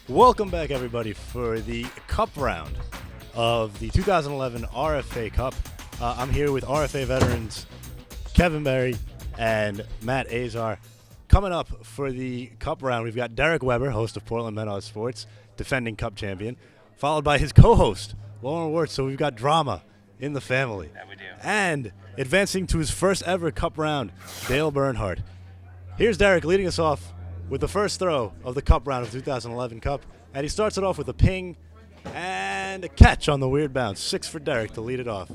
Welcome back, everybody, for the Cup round of the 2011 RFA Cup. I'm here with RFA veterans Kevin Berry and Matt Azar. Coming up for the Cup round, we've got Derek Weber, host of Portland Menard Sports, defending Cup champion, followed by his co-host, Lauren Wirtz. So we've got drama in the family. That we do. And advancing to his first ever Cup round, Dale Bernhardt. Here's Derek leading us off with the first throw of the Cup round of 2011 Cup. And he starts it off with a ping and a catch on the weird bounce. 6 for Derek to lead it off.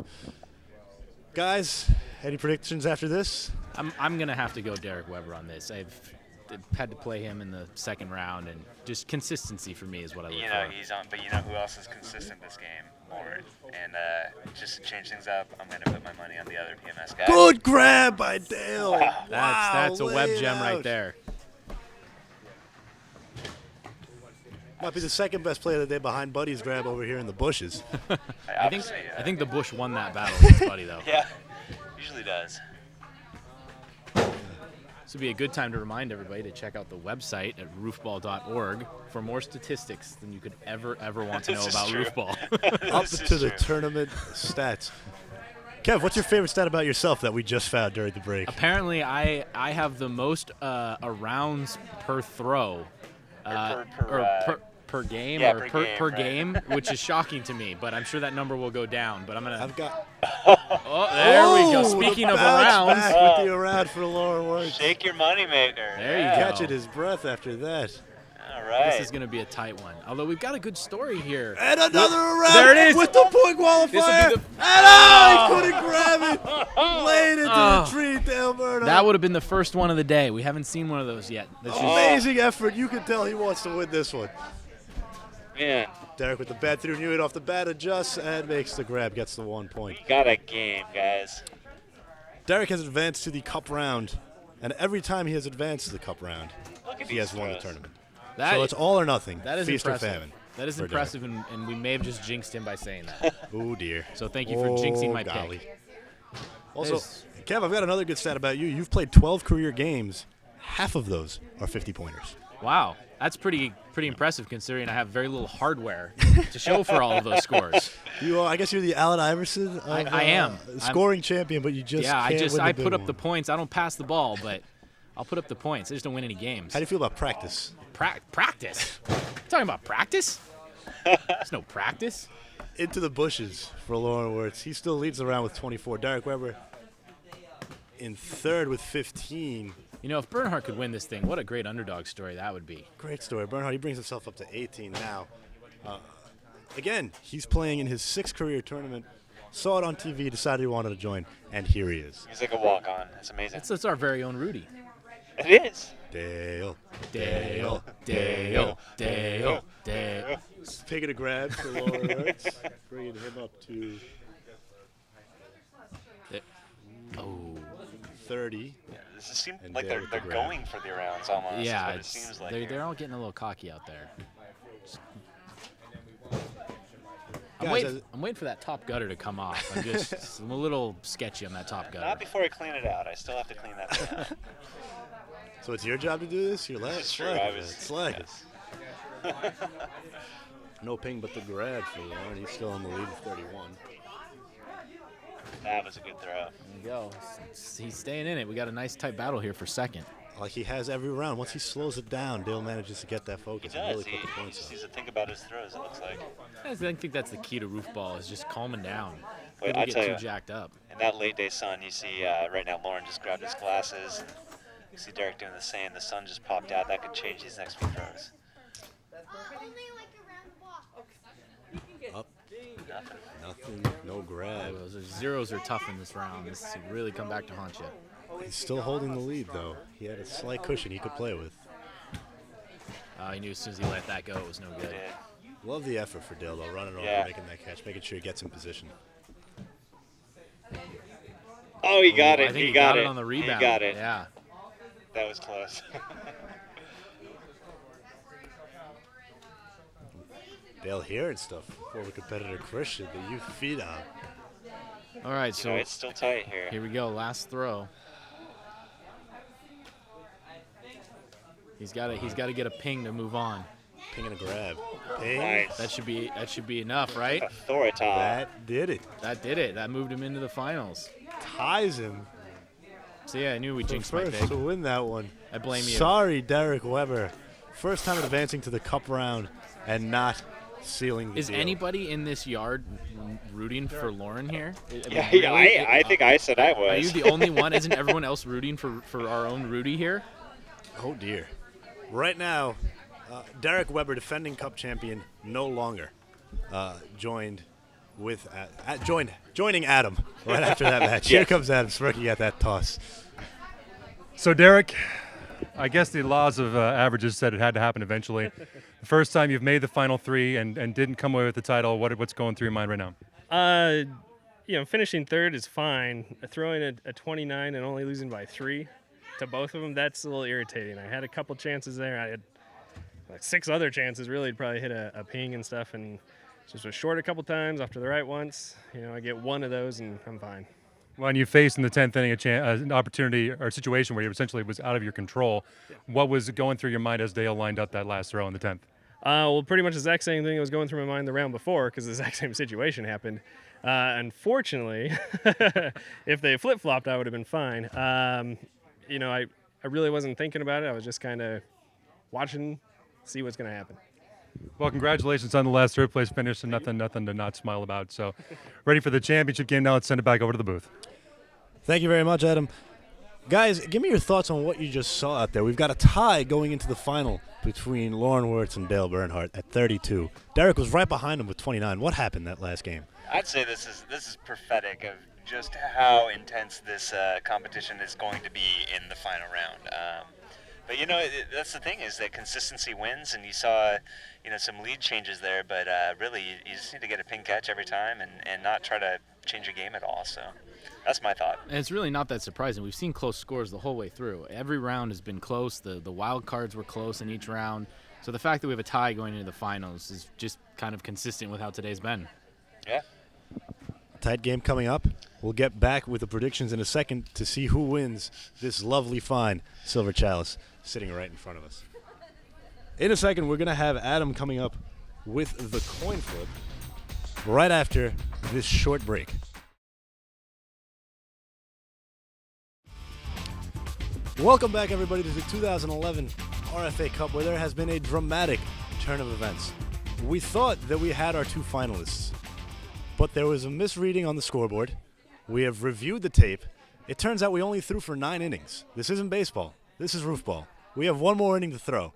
Guys, any predictions after this? I'm going to have to go Derek Weber on this. I've had to play him in the second round, and just consistency for me is what I look for. He's on, but you know who else is consistent this game? Lauren. And just to change things up, I'm going to put my money on the other PMS guy. Good grab by Dale. Wow. That's a web gem right out. there. Oh, Might be the second best play of the day behind Buddy's grab over here in the bushes. I think the Bush won that battle against Buddy, though. Yeah, usually does. This would be a good time to remind everybody to check out the website at roofball.org for more statistics than you could ever want to know This is about true. Roofball. Up This is to the true. tournament stats. Kev, what's your favorite stat about yourself that we just found during the break? Apparently, I have the most rounds per throw. Per game, Yeah, or per per game, game, which is shocking to me. But I'm sure that number will go down. But I'm gonna. I've got. Oh, there we go. Oh, Speaking the of bounce rounds, back with the around for Lauren Wirtz. Shake your moneymaker. There you Yeah. go. Catching his breath after that. All right. this is gonna be a tight one. Although we've got a good story here. And another around There it is. with the point qualifier. This'll be the- And he couldn't grab it. Laid into Oh. the tree, Dale Bernhardt. That would have been the first one of the day. We haven't seen one of those yet. That's just- Amazing effort. You can tell he wants to win this one. Man, Derek with the bat through Hewitt off the bat, adjusts and makes the grab, gets the 1 point. got a game, guys. Derek has advanced to the Cup round, and every time he has advanced to the Cup round, Look at he these has won the throws. tournament. that, So it's all or nothing. that is Feast impressive. or famine. That is for Derek. impressive, and we may have just jinxed him by saying that. Oh, dear. So thank you for jinxing my golly. pick. Also, is- Kev, I've got another good stat about you. You've played 12 career games. Half of those are 50-pointers. Wow, that's pretty impressive considering I have very little hardware to show for all of those scores. You are, I guess you're the Allen Iverson of, I am. scoring champion, but you just Yeah, can't win I the big put up one. the points. I don't pass the ball, but I'll put up the points. I just don't win any games. How do you feel about practice? Practice? Talking about practice? There's no practice. Into the bushes for Lauren Wirtz. He still leads the round with 24. Derek Weber in third with 15. You know, if Bernhardt could win this thing, what a great underdog story that would be. Great story. Bernhardt, he brings himself up to 18 now. Again, he's playing in his 6th career tournament. Saw it on TV, decided he wanted to join, and here he is. He's like a walk-on. It's amazing. It's our very own Rudy. It is. Dale. Dale, Dale, Dale, Dale. Taking a grab for Lauren Wirtz, bringing him up to Oh, 30. Yeah, this seems And like Dale they're with the grab. going for the rounds almost. is yeah, what it seems like. they're here. all getting a little cocky out there. Guys, I'm waiting for that top gutter to come off. I'm a little sketchy on that top Not gutter. before I clean it out. I still have to clean that thing out. So it's your job to do this? You're last. It's true. Slag I it, was. slag it. yes. No ping but the grab for Lauren. He's still in the lead with 31. That was a good throw. There you go. He's staying in it. We got a nice tight battle here for second. Like he has every round. Once he slows it down, Dale manages to get that He focus and does. really put the He points just up. needs to think about his throws, it looks like. I think that's the key to Roofball is just calming down. Wait, People I get tell too you. jacked up. In that late day sun, you see right now Lauren just grabbed his glasses. You see Derek doing the same. The sun just popped out. That could change these next few throws. Up, Nothing. nothing, no grab. Those zeros are tough in this round. This could really come back to haunt you. He's still holding the lead, though. He had a slight cushion he could play with. He knew as soon as he let that go, it was no good. Yeah. Love the effort for Dale, though, running over, Yeah. making that catch, making sure he gets in position. Oh, he got I it. think He he got got it. it on the rebound. He got it. Yeah. That was close. Dale hearing stuff for the competitor Christian, the youth feed on. All right, So so it's still tight here. here we go. Last throw. He's got to get a ping to move on. Ping and a grab. Ping. Nice. That should be enough, right? Authority. That did it. That moved him into the finals. Ties him So yeah, I knew we for jinxed my first pick. to win that one. I blame you. Sorry, Derek Weber. First time advancing to the cup round and not sealing the Is deal. anybody in this yard rooting for Lauren here? Yeah, Really? I think I said I was. Are you the only one? Isn't everyone else rooting for our own Rudy here? Oh dear. Right now, Derek Weber, defending cup champion, no longer joined with joining Adam right after that match. Here comes Adam smirking at that toss. So, Derek, I guess the laws of averages said it had to happen eventually. The first time you've made the final three and didn't come away with the title, what's going through your mind right now? Finishing third is fine. Throwing a 29 and only losing by 3 to both of them, that's a little irritating. I had a couple chances there. I had like 6 other chances really to probably hit a ping and stuff, and just was short a couple times after the right once. I get one of those and I'm fine. When you faced in the 10th inning an opportunity or a situation where you essentially was out of your control, what was going through your mind as Dale lined up that last throw in the 10th? Well, pretty much the exact same thing that was going through my mind the round before because the exact same situation happened. Unfortunately, if they flip-flopped, I would have been fine. I really wasn't thinking about it. I was just kind of watching, see what's going to happen. Well, congratulations on the last third place finish and nothing to not smile about. So, ready for the championship game now. Let's send it back over to the booth. Thank you very much, Adam. Guys, give me your thoughts on what you just saw out there. We've got a tie going into the final between Lauren Wirtz and Dale Bernhardt at 32. Derek was right behind him with 29. What happened that last game? I'd say this is prophetic of just how intense this competition is going to be in the final round. But that's the thing, is that consistency wins, and you saw some lead changes there, but really you just need to get a ping catch every time and not try to change a game at all. So that's my thought. And it's really not that surprising. We've seen close scores the whole way through. Every round has been close. The wild cards were close in each round. So the fact that we have a tie going into the finals is just kind of consistent with how today's been. Yeah. Tight game coming up. We'll get back with the predictions in a second to see who wins this lovely fine silver chalice sitting right in front of us. In a second, we're going to have Adam coming up with the coin flip right after this short break. Welcome back, everybody, to the 2011 RFA Cup, where there has been a dramatic turn of events. We thought that we had our 2 finalists, but there was a misreading on the scoreboard. We have reviewed the tape. It turns out we only threw for 9 innings. This isn't baseball. This is Roofball. We have 1 more inning to throw.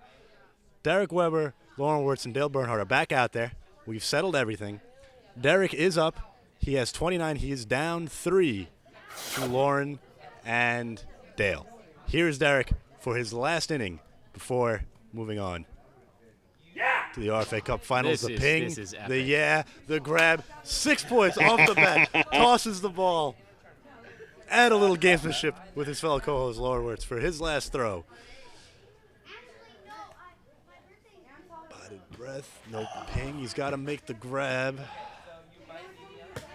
Derek Weber, Lauren Wirtz, and Dale Bernhardt are back out there. We've settled everything. Derek is up. He has 29. He is down 3 to Lauren and Dale. Here's Derek for his last inning before moving on to the RFA Cup Finals. The ping, this is epic. the grab, 6 points off the bat, tosses the ball, and a little gamesmanship with his fellow co-host Lauren Wirtz for his last throw. Bated breath, no ping. He's got to make the grab.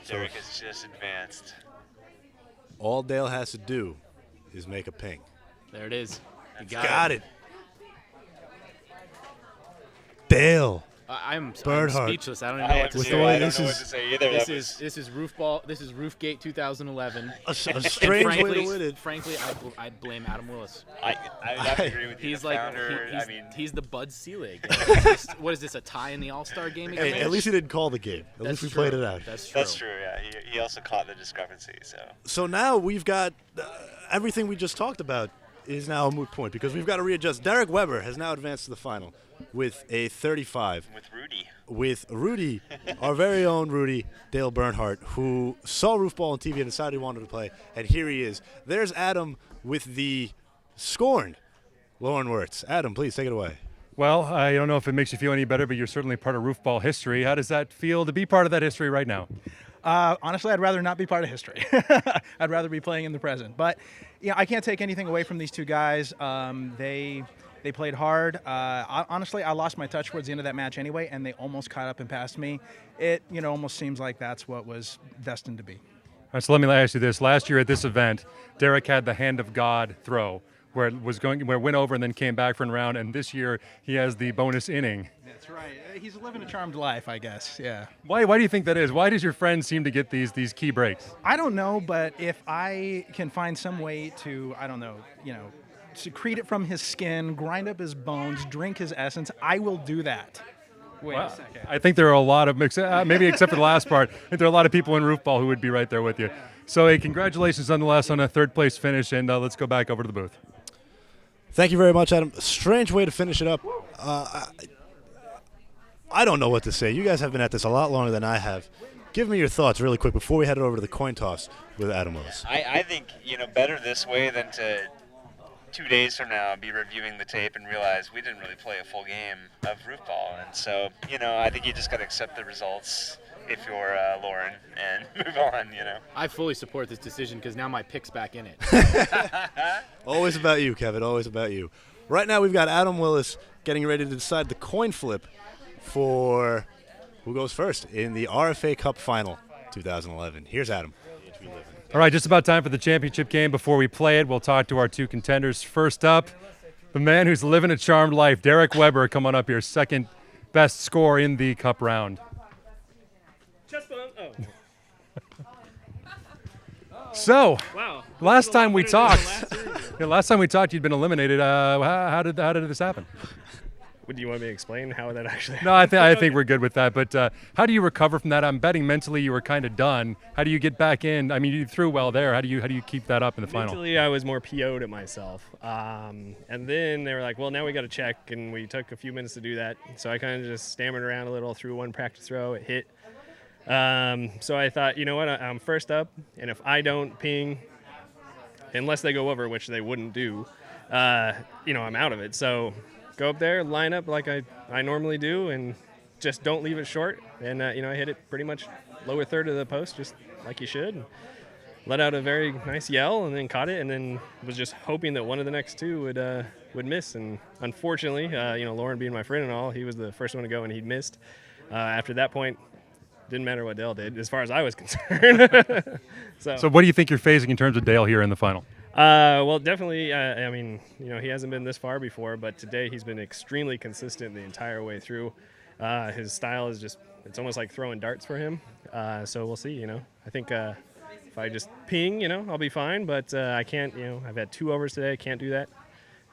Derek has just advanced. All Dale has to do is make a ping. There it is. You Got it. Dale. I'm Bernhardt. speechless. I don't even know what to With say. the way I don't this know is- what to say either. This is Roofball. This is Roofgate 2011. A strange frankly, way to win it. Frankly, I blame Adam Willis. I have to agree with you. He's the like founder. he's the Bud Selig. What is this, a tie in the All-Star game? Hey, at least he didn't call the game. At least we played it out. That's true. That's true. Yeah, he also caught the discrepancy. So now we've got everything we just talked about is now a moot point because we've got to readjust. Derek Weber has now advanced to the final with a 35. with Rudy. With Rudy, our very own Rudy, Dale Bernhardt, who saw Roofball on TV and decided he wanted to play, and here he is. There's Adam with the scorned Lauren Wirtz. Adam, please take it away. Well, I don't know if it makes you feel any better, but you're certainly part of Roofball history. How does that feel to be part of that history right now? Honestly, I'd rather not be part of history. I'd rather be playing in the present. But I can't take anything away from these 2 guys. They played hard. Honestly, I lost my touch towards the end of that match anyway, and they almost caught up and passed me. It almost seems like that's what was destined to be. All right, so let me ask you this. Last year at this event, Derek had the hand of God throw. where it went over and then came back for a round, and this year he has the bonus inning. That's right. He's living a charmed life, I guess. Yeah. Why do you think that is? Why does your friend seem to get these key breaks? I don't know, but if I can find some way to, I don't know, secrete it from his skin, grind up his bones, drink his essence, I will do that. Wait a second. I think there are a lot of maybe except for the last part. I think there are a lot of people in Roofball who would be right there with you. So, hey, congratulations nonetheless on a third place finish, and let's go back over to the booth. Thank you very much, Adam. Strange way to finish it up. I don't know what to say. You guys have been at this a lot longer than I have. Give me your thoughts really quick before we head over to the coin toss with Adam Willis. I think, better this way than to 2 days from now be reviewing the tape and realize we didn't really play a full game of Roofball. And so, I think you just got to accept the results if you're Lauren and move on, I fully support this decision because now my pick's back in it. Always about you, Kevin. Always about you. Right now we've got Adam Willis getting ready to decide the coin flip for who goes first in the RFA Cup Final 2011. Here's Adam. All right, just about time for the championship game. Before we play it, we'll talk to our two contenders. First up, the man who's living a charmed life, Derek Weber. Come on up here, second best score in the Cup round. Chest bump. Oh. So, Wow. last time we talked, you'd been eliminated. How did this happen? Do you want me to explain how that actually No, I think we're good with that. But how do you recover from that? I'm betting mentally you were kind of done. How do you get back in? I mean, you threw well there. How do you keep that up in the final? Mentally, I was more PO'd at myself. And then they were like, well, now we got to check. And we took a few minutes to do that. So I kind of just stammered around a little, threw one practice throw. It hit. So I thought, you know what? I'm first up. And if I don't ping, unless they go over, which they wouldn't do, I'm out of it. So go up there, line up like I normally do, and just don't leave it short. And, I hit it pretty much lower third of the post, just like you should. Let out a very nice yell and then caught it, and then was just hoping that one of the next two would miss. And unfortunately, Lauren being my friend and all, he was the first one to go, and he missed. After that point, didn't matter what Dale did, as far as I was concerned. So what do you think you're facing in terms of Dale here in the final? Well, definitely, he hasn't been this far before, but today he's been extremely consistent the entire way through. His style is it's almost like throwing darts for him. So we'll see, I think if I just ping, I'll be fine, but I can't, I've had 2 overs today. I can't do that.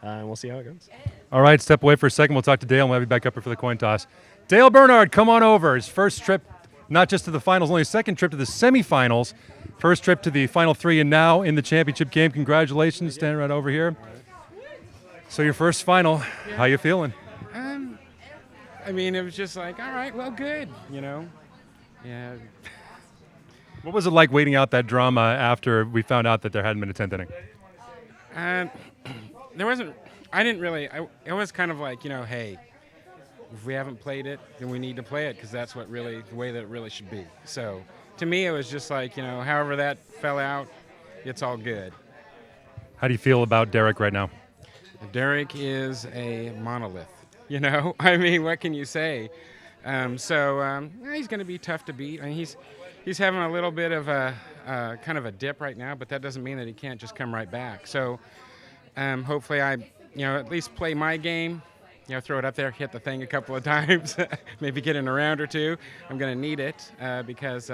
And we'll see how it goes. All right, step away for a second. We'll talk to Dale, and we'll have you back up here for the coin toss. Dale Bernard, come on over. His first trip, not just to the finals, only his second trip to the semifinals. First trip to the final 3 and now in the championship game. Congratulations, standing right over here. So your first final, how you feeling? It was just like, all right, well, good, Yeah. What was it like waiting out that drama after we found out that there hadn't been a 10th inning? It was kind of like, hey, if we haven't played it, then we need to play it because that's the way that it really should be. So to me, it was just like, however that fell out, it's all good. How do you feel about Derek right now? Derek is a monolith, what can you say? He's going to be tough to beat. He's having a little bit of a kind of a dip right now, but that doesn't mean that he can't just come right back. So hopefully I, at least play my game, throw it up there, hit the thing a couple of times, maybe get in a round or two. I'm going to need it because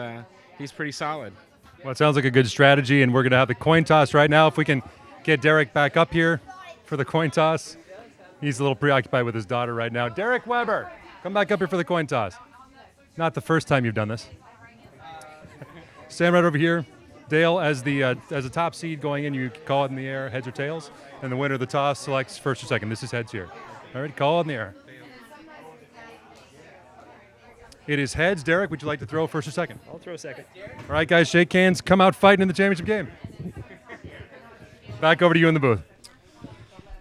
he's pretty solid. Well, it sounds like a good strategy, and we're going to have the coin toss right now. If we can get Derek back up here for the coin toss. He's a little preoccupied with his daughter right now. Derek Weber, come back up here for the coin toss. Not the first time you've done this. Stand right over here. Dale, as a top seed going in, you call it in the air, heads or tails, and the winner of the toss selects first or second. This is heads here. All right, call it in the air. It is heads. Derek, would you like to throw first or second? I'll throw second. All right, guys, shake hands. Come out fighting in the championship game. Back over to you in the booth.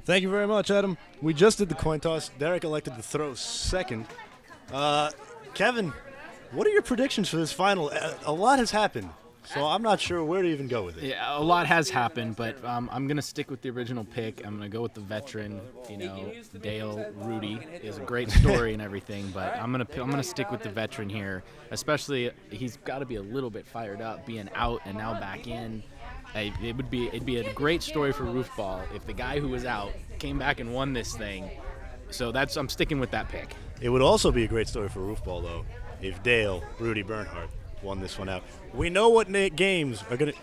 Thank you very much, Adam. We just did the coin toss. Derek elected to throw second. Kevin, what are your predictions for this final? A lot has happened, so I'm not sure where to even go with it. Yeah, a lot has happened, but I'm going to stick with the original pick. I'm going to go with the veteran. Dale Rudy is a great story and everything, but I'm going to stick with the veteran here. Especially, he's got to be a little bit fired up, being out and now back in. It'd be a great story for Roofball if the guy who was out came back and won this thing. So I'm sticking with that pick. It would also be a great story for Roofball, though, if Dale, Rudy Bernhardt, won this one out. We know what names are gonna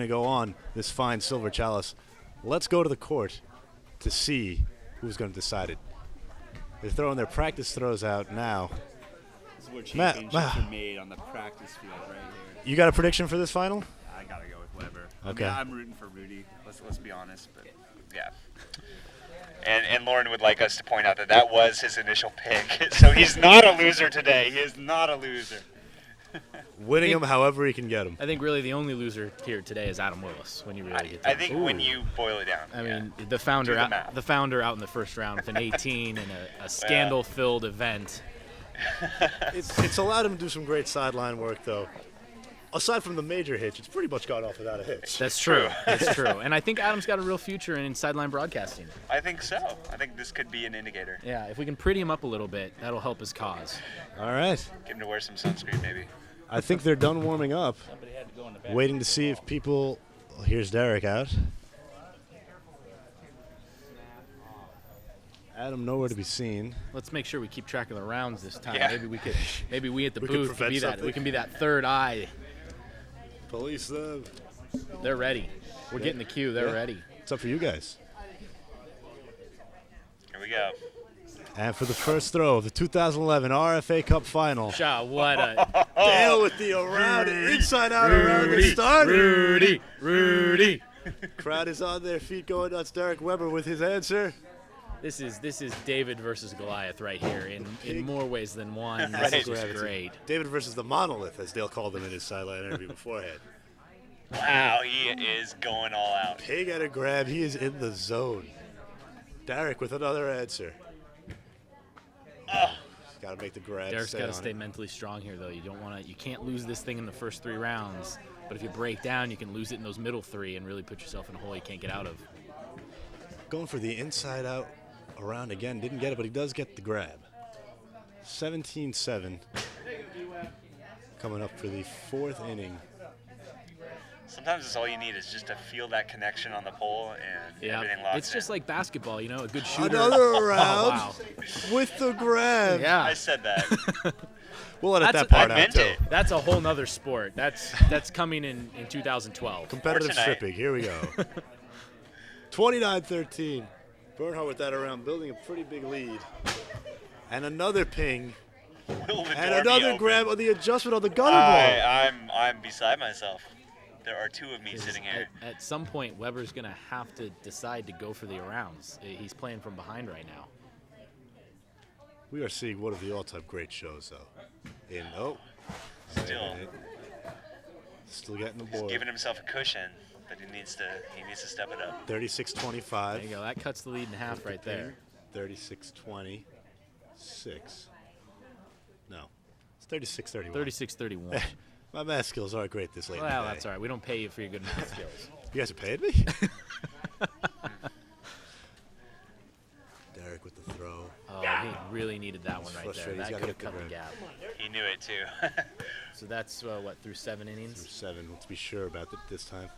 go on this fine silver chalice. Let's go to the court to see who's going to decide it. They're throwing their practice throws out now. This is where championships are made, on the practice field right here. You got a prediction for this final? I gotta go with Weber. Okay. I mean, I'm rooting for Rudy. Let's be honest, but Yeah. And Lauren would like us to point out that was his initial pick. So he's not a loser today. He is not a loser. Winning him however he can get him. I think really the only loser here today is Adam Willis when you really get I down. think when you boil it down. I yeah. mean, the founder Do the math. out in the first round with an 18 and a scandal-filled event. It's allowed him to do some great sideline work, though. Aside from the major hitch, it's pretty much gone off without a hitch. That's true. That's true. And I think Adam's got a real future in sideline broadcasting. I think so. I think this could be an indicator. Yeah, if we can pretty him up a little bit, that'll help his cause. All right. Get him to wear some sunscreen, maybe. I think they're done warming up. Waiting to see if people... Well, here's Derek out. Adam nowhere to be seen. Let's make sure we keep track of the rounds this time. Yeah. Maybe we at the We could booth prevent be that. something. We can be that third eye. Police them. They're ready. We're getting the cue. They're Yeah. ready. It's up for you guys. Here we go. And for the first throw of the 2011 RFA Cup Final, Shot. What a Dale with the around, inside out around the start. Rudy. Crowd is on their feet going nuts. Derek Weber with his answer. This is David versus Goliath right here in more ways than one. Right. This is great. David versus the monolith, as Dale called him in his sideline interview beforehand. Wow, he is going all out. Pig at a grab. He is in the zone. Derek with another answer. Got to make the grab. Derek's stay got to on stay it. mentally strong here, though. You can't lose this thing in the first 3 rounds. But if you break down, you can lose it in those middle 3 and really put yourself in a hole you can't get out of. Going for the inside out around again. Didn't get it, but he does get the grab. 17-7. Coming up for the 4th inning. Sometimes it's all you need is just to feel that connection on the pole and everything locks It's just in. like basketball, a good shooter. Another round Oh, wow. with the grab. Yeah. I said that. We'll edit That's that part I out, meant too. it. That's a whole nother sport. That's coming in 2012. Competitive tonight. stripping. Here we go. 29-13. Bernhardt with that around, building a pretty big lead. And another ping. Will the And door be another open? grab on the adjustment on the gunner ball. I'm beside myself. There are 2 of me sitting here. At some point, Weber's going to have to decide to go for the arounds. He's playing from behind right now. We are seeing one of the all-time great shows, though. Still getting the He's board. giving himself a cushion, but he needs to step it up. 36-25. There you go. That cuts the lead in half right there. 36-26. No. It's 36-31. 36-31. My math skills aren't great this late in Well, the day. that's all right. We don't pay you for your good math skills. You guys are paying me? Derek with the throw. Oh, he really needed that one right there. frustrated. He's That gotta could have get the cut the gap. He knew it too. So that's, through 7 innings? 7. Let's be sure about it this time.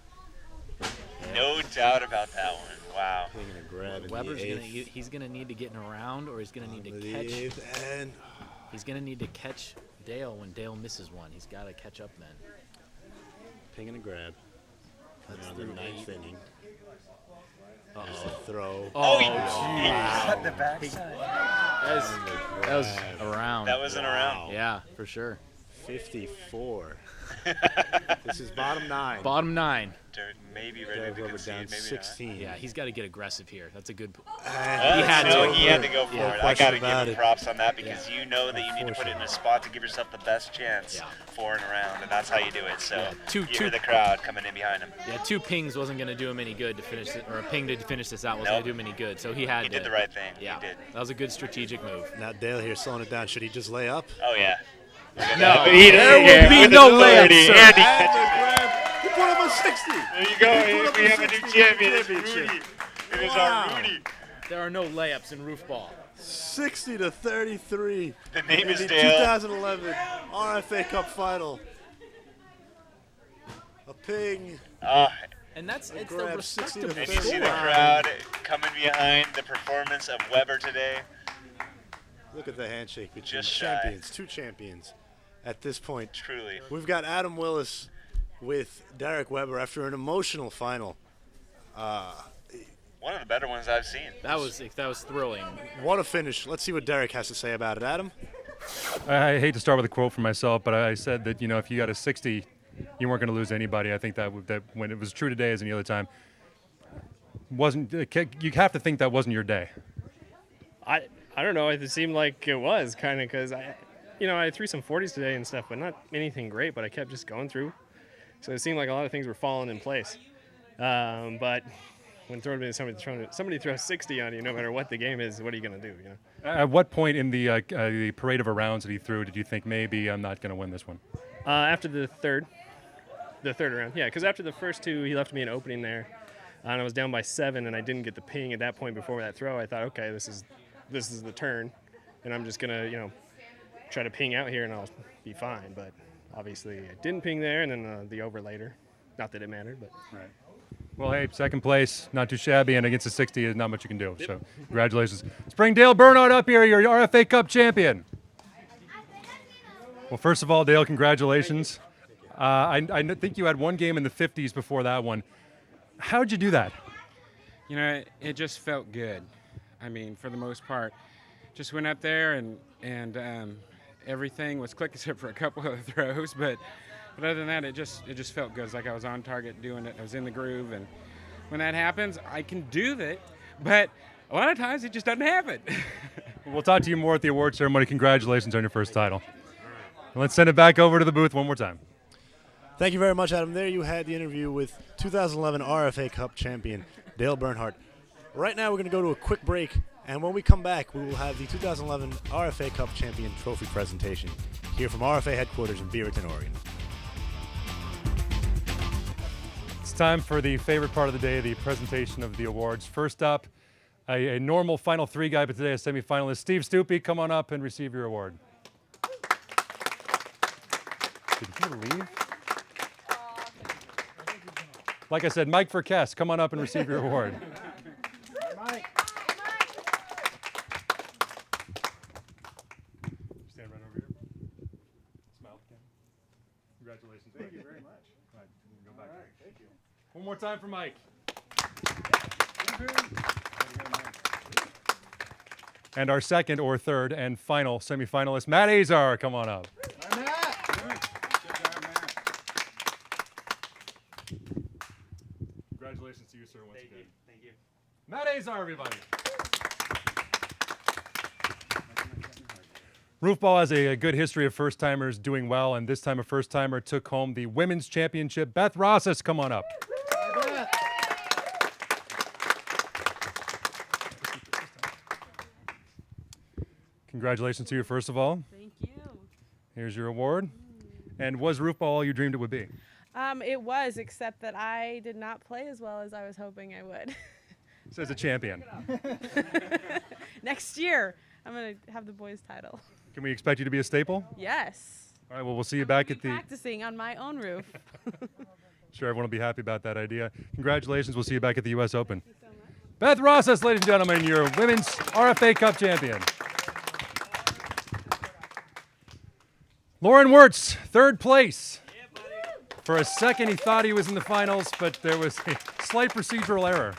No doubt about that one. Wow. Ping and a grab in Weber's the gonna 8th. he's gonna need to get in a round, or he's gonna need to The catch. 8th, and He's gonna need to catch Dale when Dale misses one. He's got to catch up then. ping and a grab. That's On the through 9th 8. inning. There's the throw. Oh, he jeez. cut the backside. That was a round. That wasn't around. Yeah, for sure. 54. This is bottom 9. Bottom 9. Maybe ready Derek to Weber concede, down maybe 16. Yeah, he's got to get aggressive here. That's a good. And He had to. He had to go for Yeah, it. I question got to give about him it. props on that because you know that you need to put it in a Unfortunately. spot to give yourself the best chance Yeah. for an around, and that's how you do it. So Yeah, you hear the crowd coming in behind him. Yeah, 2 pings wasn't going to do him any good to finish it, or a ping to finish this out wasn't Nope. going to do him any good. So he had He to. did the right thing. Yeah, He did. that was a good strategic move. now Dale here slowing it down. Should he just lay up? Oh yeah. No, But he there doesn't will care. be With no authority, layups, sir. and he And catches the it. grab. He put him a 60. There you go. We have a new champion. It's Championship. Rudy. It is Wow. our Rudy. There are no layups in Roofball. 60-33. The name in is the Dale. 2011 RFA Cup Final. A ping. And it's the grab 60 to respectable And you see the score. crowd coming behind the performance of Weber today. Look at the handshake between Just shy. champions, two champions at this point. Truly. We've got Adam Willis with Derek Weber after an emotional final. One of the better ones I've seen. That was thrilling. What a finish. Let's see what Derek has to say about it. Adam? I hate to start with a quote from myself, but I said that, if you got a 60, you weren't going to lose anybody. I think that when it was true today as any other time, you have to think that wasn't your day. I don't know. It seemed like it was kind of because I threw some 40s today and stuff, but not anything great. But I kept just going through, so it seemed like a lot of things were falling in place. But when somebody throws 60 on you, no matter what the game is, what are you going to do? At what point in the parade of rounds that he threw did you think maybe I'm not going to win this one? After the third round, yeah, because after the first two, he left me an opening there, and I was down by 7, and I didn't get the ping at that point before that throw. I thought, okay, this is the turn, and I'm just gonna try to ping out here, and I'll be fine. But obviously, I didn't ping there, and then the over later. Not that it mattered, but Right. Well, hey, second place, not too shabby, and against a 60 is not much you can do. So, congratulations. Springdale Bernard up here, your RFA Cup champion. Well, first of all, Dale, congratulations. I think you had one game in the 50s before that one. How'd you do that? It just felt good. I mean, for the most part, just went up there and everything was click except for a couple of throws, but other than that, it just felt good. It's like I was on target doing it. I was in the groove, and when that happens, I can do that. But a lot of times, it just doesn't happen. We'll talk to you more at the award ceremony. Congratulations on your first title. And let's send it back over to the booth one more time. Thank you very much, Adam. There you had the interview with 2011 RFA Cup champion Dale Bernhardt. Right now, we're going to go to a quick break, and when we come back, we will have the 2011 RFA Cup champion trophy presentation here from RFA headquarters in Beaverton, Oregon. It's time for the favorite part of the day, the presentation of the awards. First up, a normal Final Three guy, but today a semifinalist. Steve Stupi, come on up and receive your award. Did he leave? Like I said, Mike Verkess, come on up and receive your award. Mike. Stand right over here. Smile again. Congratulations. Thank you very much. All right, go back. All right, thank you. One more time for Mike. And our second or third and final semifinalist, Matt Azar, come on up. Hi, Matt. Congratulations to you, sir, once again. Thank you. Matt Azar, everybody. Roofball has a good history of first-timers doing well, and this time a first-timer took home the women's championship. Beth Rosas, come on up. Congratulations to you, first of all. Thank you. Here's your award. And was Roofball all you dreamed it would be? It was, except that I did not play as well as I was hoping I would. Says a champion. Next year, I'm going to have the boys' title. Can we expect you to be a staple? Yes. All right, well, we'll see you back at the... Practicing on my own roof. Sure, everyone will be happy about that idea. Congratulations. We'll see you back at the U.S. Open. Thank you so much. Beth Rosas, ladies and gentlemen, your women's RFA Cup champion. Lauren Wirtz, third place. For a second, he thought he was in the finals, but there was a slight procedural error.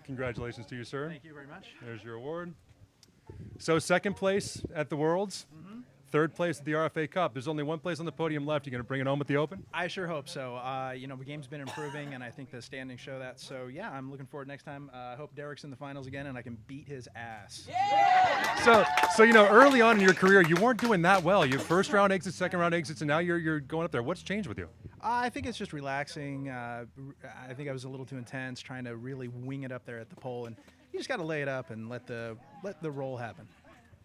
Congratulations to you, sir. Thank you very much. There's your award. So second place at the Worlds, third place at the RFA Cup. There's only one place on the podium left. You going to bring it home at the Open? I sure hope so. The game's been improving, and I think the standings show that. So, yeah, I'm looking forward next time. I hope Derek's in the finals again, and I can beat his ass. So early on in your career, you weren't doing that well. You first round exits, second round exits, and now you're going up there. What's changed with you? I think it's just relaxing. I think I was a little too intense, trying to really wing it up there at the pole, and you just got to lay it up and let the roll happen.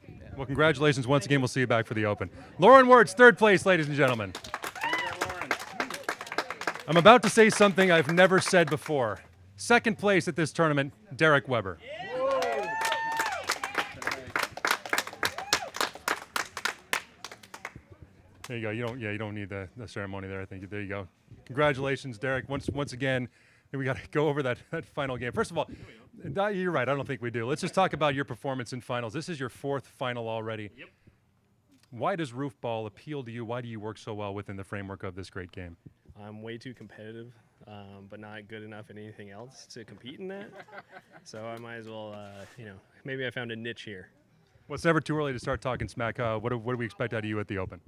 Yeah. Well, congratulations once again. We'll see you back for the Open. Lauren Wirtz, third place, ladies and gentlemen. I'm about to say something I've never said before. Second place at this tournament, Derek Weber. There you go. You don't need the ceremony there. I think there you go. Congratulations, Derek. Once again, we got to go over that final game. First of all, you're right. I don't think we do. Let's just talk about your performance in finals. This is your 4th final already. Yep. Why does Roofball appeal to you? Why do you work so well within the framework of this great game? I'm way too competitive, but not good enough in anything else to compete in that. So I might as well, maybe I found a niche here. Well, it's never too early to start talking smack. What do we expect out of you at the Open?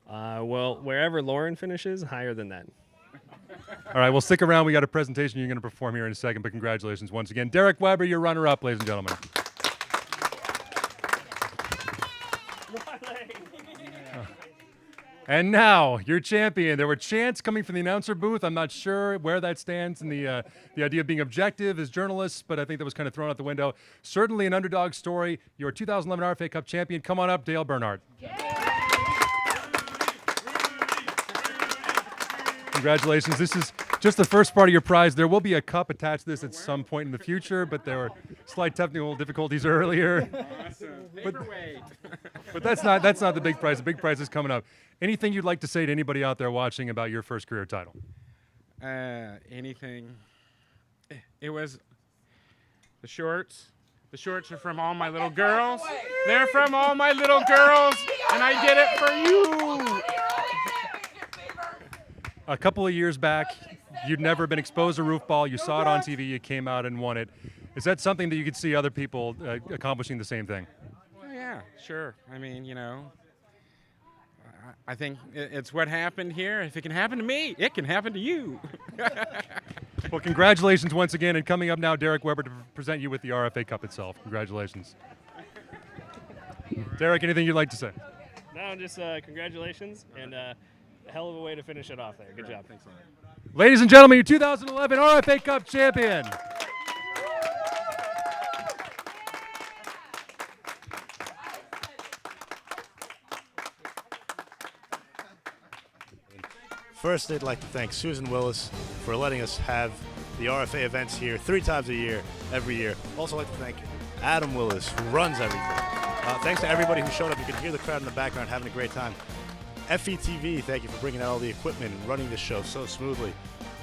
Well, wherever Lauren finishes, higher than that. All right, well, stick around. We got a presentation you're going to perform here in a second, but congratulations once again. Derek Weber, your runner-up, ladies and gentlemen. And now, your champion. There were chants coming from the announcer booth. I'm not sure where that stands in the idea of being objective as journalists, but I think that was kind of thrown out the window. Certainly an underdog story. Your 2011 RFA Cup champion. Come on up, Dale Bernhardt. Congratulations. This is just the first part of your prize. There will be a cup attached to this at some point in the future, but there were slight technical difficulties earlier. But that's not the big prize. The big prize is coming up. Anything you'd like to say to anybody out there watching about your first career title? Anything. It was the shorts. The shorts are from all my little girls. They're from all my little girls, and I did it for you. A couple of years back, you'd never been exposed to Roofball. You saw it on TV. You came out and won it. Is that something that you could see other people accomplishing the same thing? Oh, yeah, sure. I mean, I think it's what happened here. If it can happen to me, it can happen to you. Well, congratulations once again. And coming up now, Derek Weber to present you with the RFA Cup itself. Congratulations. Derek, anything you'd like to say? No, just congratulations, and a hell of a way to finish it off there. Good job. Thanks a lot. Ladies and gentlemen, your 2011 RFA Cup champion. First, I'd like to thank Susan Willis for letting us have the RFA events here 3 times a year, every year. Also, I'd like to thank Adam Willis, who runs everything. Thanks to everybody who showed up. You could hear the crowd in the background having a great time. FETV, thank you for bringing out all the equipment and running this show so smoothly.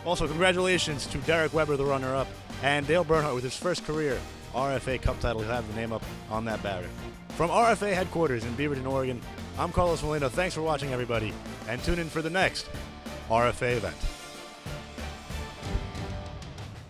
Also, congratulations to Derek Weber, the runner-up, and Dale Bernhardt with his first career RFA Cup title. He'll have the name up on that banner. From RFA headquarters in Beaverton, Oregon, I'm Carlos Molino. Thanks for watching, everybody, and tune in for the next RFA event.